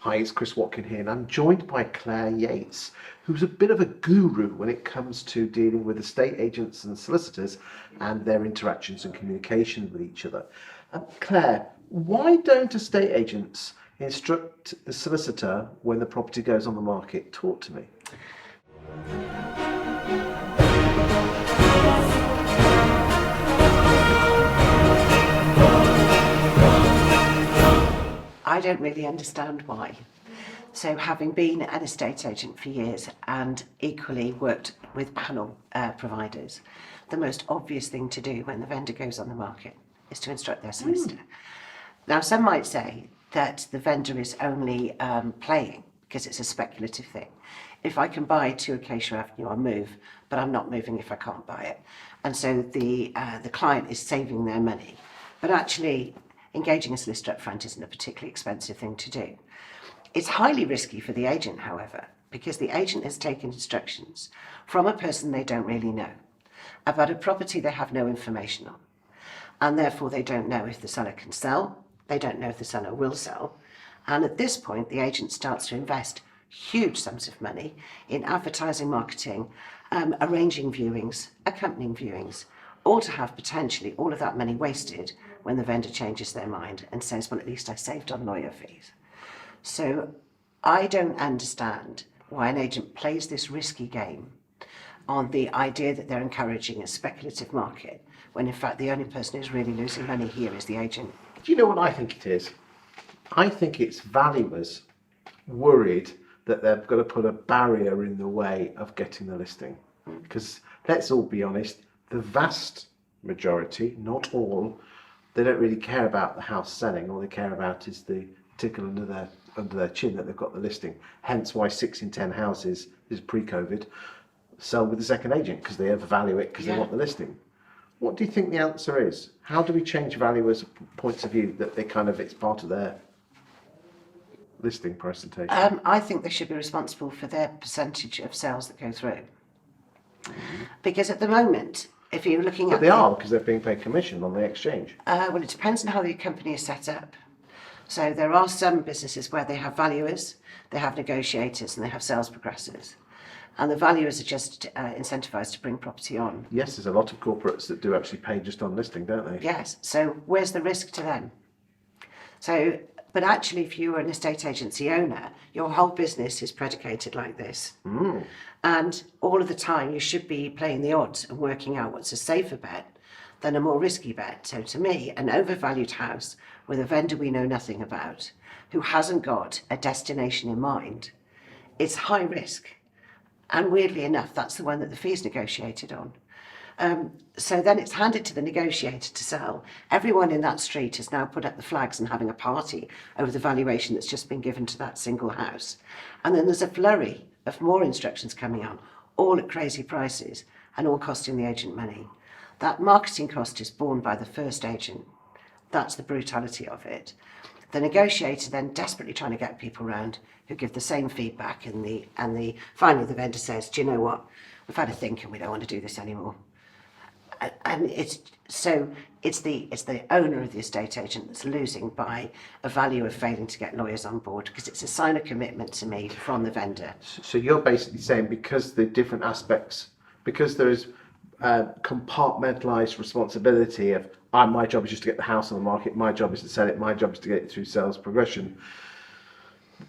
Hi, it's Chris Watkin here, and I'm joined by Clare Yates, who's a bit of a guru when it comes to dealing with estate agents and solicitors and their interactions and communication with each other. Clare, why don't estate agents instruct the solicitor when the property goes on the market? Talk to me. I don't really understand why. So having been an estate agent for years and equally worked with panel providers, the most obvious thing to do when the vendor goes on the market is to instruct their solicitor. Now, some might say that the vendor is only playing because it's a speculative thing. If I can buy 2 Acacia Avenue, I'll move, but I'm not moving if I can't buy it. And so the client is saving their money. But actually, engaging a solicitor up front isn't a particularly expensive thing to do. It's highly risky for the agent, however, because the agent has taken instructions from a person they don't really know about a property they have no information on. And therefore they don't know if the seller can sell, they don't know if the seller will sell. And at this point, the agent starts to invest huge sums of money in advertising, marketing, arranging viewings, accompanying viewings, all to have potentially all of that money wasted when the vendor changes their mind and says, well, at least I saved on lawyer fees. So I don't understand why an agent plays this risky game on the idea that they're encouraging a speculative market, when in fact the only person who's really losing money here is the agent. Do you know what I think it is? I think it's valuers worried that they've got to put a barrier in the way of getting the listing. Because let's all be honest, the vast majority, not all, they don't really care about the house selling. All they care about is the tickle under their chin that they've got the listing. Hence why 6 in 10 houses is pre-COVID sell with the second agent, because they overvalue it because they want the listing. What do you think the answer is? How do we change valuers' points of view that it's part of their listing presentation? I think they should be responsible for their percentage of sales that go through. Because at the moment, if you're looking at... But they are, because they're being paid commission on the exchange. Well, it depends on how the company is set up. So there are some businesses where they have valuers, they have negotiators, and they have sales progressors. And the valuers are just incentivised to bring property on. Yes, there's a lot of corporates that do actually pay just on listing, don't they? Yes, so where's the risk to them? So, but actually, if you are an estate agency owner, your whole business is predicated like this. And all of the time, you should be playing the odds and working out what's a safer bet than a more risky bet. So to me, an overvalued house with a vendor we know nothing about, who hasn't got a destination in mind, it's high risk. And weirdly enough, that's the one that the fee's negotiated on. So then it's handed to the negotiator to sell. Everyone in that street has now put up the flags and having a party over the valuation that's just been given to that single house. And then there's a flurry of more instructions coming on, all at crazy prices and all costing the agent money. That marketing cost is borne by the first agent. That's the brutality of it. The negotiator then desperately trying to get people round who give the same feedback, and finally the vendor says, do you know what, we've had a think and we don't want to do this anymore. And it's the owner of the estate agent that's losing by a valuer failing to get lawyers on board, because it's a sign of commitment to me from the vendor. So you're basically saying, because the different aspects, because there is compartmentalised responsibility of, my job is just to get the house on the market, my job is to sell it, my job is to get it through sales progression,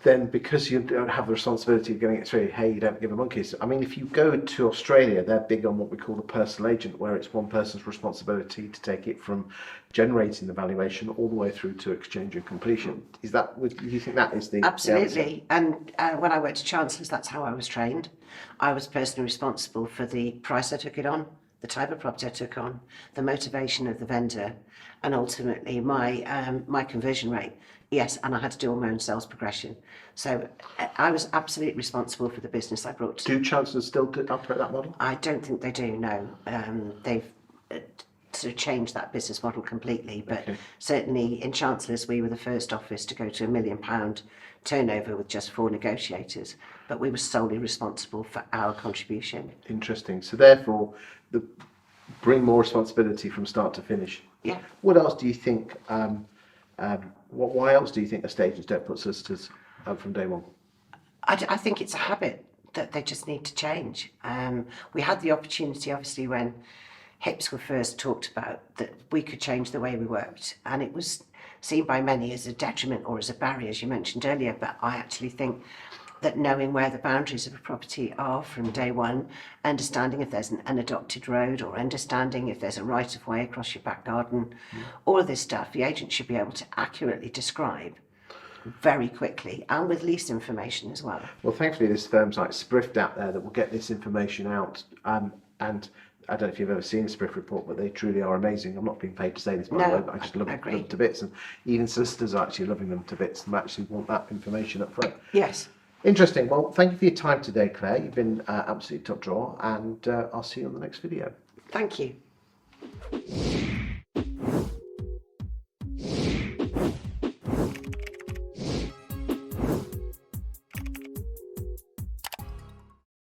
then because you don't have the responsibility of getting it through, hey, you don't give a monkeys. I mean, if you go to Australia, they're big on what we call the personal agent, where it's one person's responsibility to take it from generating the valuation all the way through to exchange and completion. Do you think that is the Absolutely. And when I worked at Chancellors, that's how I was trained. I was personally responsible for the price I took it on, the type of property I took on, the motivation of the vendor, and ultimately my conversion rate. Yes, and I had to do all my own sales progression. So I was absolutely responsible for the business I brought. Do Chancellors still operate that model? I don't think they do, no. They've sort of changed that business model completely, but certainly in Chancellors we were the first office to go to £1 million turnover with just 4 negotiators, but we were solely responsible for our contribution. Interesting. So therefore, bring more responsibility from start to finish. Yeah. What else do you think? Why else do you think estate agents don't put solicitors from day one? I think it's a habit that they just need to change. We had the opportunity, obviously, when hips were first talked about, that we could change the way we worked, and it was seen by many as a detriment or as a barrier, as you mentioned earlier. But I actually think that knowing where the boundaries of a property are from day one, understanding if there's an adopted road, or understanding if there's a right of way across your back garden, all of this stuff, the agent should be able to accurately describe very quickly, and with lease information as well. Well, thankfully, there's firms like Sprift out there that will get this information out. And I don't know if you've ever seen a Sprift report, but they truly are amazing. I'm not being paid to say this, by the way, but I just love them to bits. And even solicitors are actually loving them to bits and actually want that information up front. Yes. Interesting. Well, thank you for your time today, Claire. You've been absolutely top drawer, and I'll see you on the next video. Thank you.